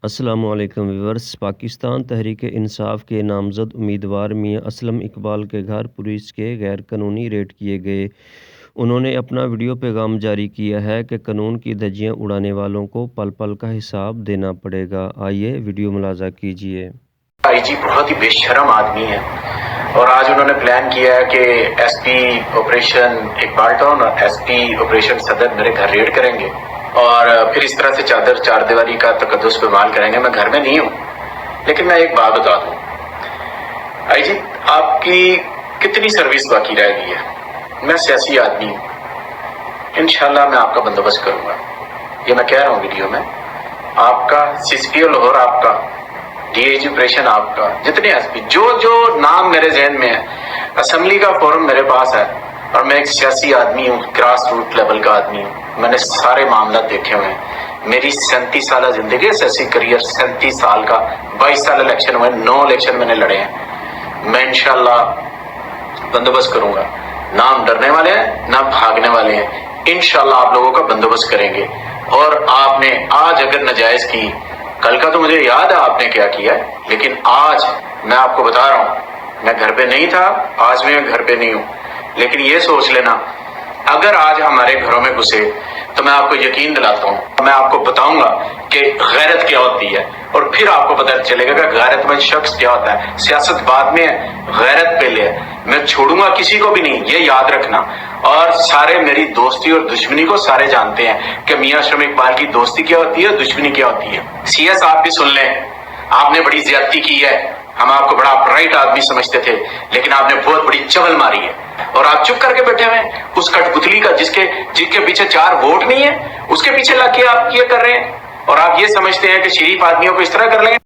السلام علیکم ویورز۔ پاکستان تحریک انصاف کے نامزد امیدوار میاں اسلم اقبال کے گھر پولیس کے غیر قانونی ریڈ کیے گئے۔ انہوں نے اپنا ویڈیو پیغام جاری کیا ہے کہ قانون کی دھجیاں اڑانے والوں کو پل پل کا حساب دینا پڑے گا۔ آئیے ویڈیو ملاحظہ کیجیے۔ آئی جی بہت ہی بے شرم آدمی ہے اور آج انہوں نے پلان کیا ہے کہ S P operation Iqbal town اور ایس پی آپریشن صدر میرے گھر ریڈ کریں گے اور پھر اس طرح سے چار دیواری کا تقدس استعمال کریں گے۔ میں گھر میں نہیں ہوں، لیکن میں ایک بات بتا دوں آئی جی، آپ کی کتنی سروس باقی رہ گئی ہے؟ میں سیاسی آدمی ہوں، انشاءاللہ میں آپ کا بندوبست کروں گا۔ یہ میں کہہ رہا ہوں ویڈیو میں، آپ کا سی سی پی او لاہور، آپ کا ڈی اے جی آپریشن، آپ کا جتنے ایس پی، جو نام میرے ذہن میں ہے، اسمبلی کا فورم میرے پاس ہے اور میں ایک سیاسی آدمی ہوں، گراس روٹ لیول کا آدمی ہوں۔ میں نے سارے معاملات دیکھے ہوئے ہیں۔ میری 37 سالہ زندگی، سیاسی کریئر 37 سال کا، 22 سال الیکشن ہوئے، 9 الیکشن میں نے لڑے ہیں۔ میں انشاءاللہ بندوبست کروں گا۔ نہ ہم ڈرنے والے ہیں نہ بھاگنے والے ہیں، انشاءاللہ آپ لوگوں کا بندوبست کریں گے۔ اور آپ نے آج اگر ناجائز کی، کل کا تو مجھے یاد ہے آپ نے کیا کیا ہے، لیکن آج میں آپ کو بتا رہا ہوں، میں گھر پہ نہیں تھا، آج میں گھر پہ نہیں ہوں، لیکن یہ سوچ لینا اگر آج ہمارے گھروں میں گھسے تو میں آپ کو یقین دلاتا ہوں، میں آپ کو بتاؤں گا کہ غیرت کیا ہوتی ہے، اور پھر آپ کو پتہ چلے گا کہ غیرت مند شخص کیا ہوتا ہے۔ سیاست بعد میں ہے، غیرت پہلے ہے۔ میں چھوڑوں گا کسی کو بھی نہیں، یہ یاد رکھنا۔ اور سارے میری دوستی اور دشمنی کو سارے جانتے ہیں کہ میاں اسلم اقبال کی دوستی کیا ہوتی ہے، دشمنی کیا ہوتی ہے۔ سی ایس آپ بھی سن لیں، آپ نے بڑی زیادتی کی ہے، ہم آپ کو بڑا اپرائٹ آدمی سمجھتے تھے، لیکن آپ نے بہت بڑی چغل ماری ہے اور آپ چپ کر کے بیٹھے ہوئے ہیں اس کٹ پتلی کا، جس کے پیچھے 4 ووٹ نہیں ہے، اس کے پیچھے لگ کے آپ یہ کر رہے ہیں، اور آپ یہ سمجھتے ہیں کہ شریف آدمیوں کو اس طرح کر لیں گے۔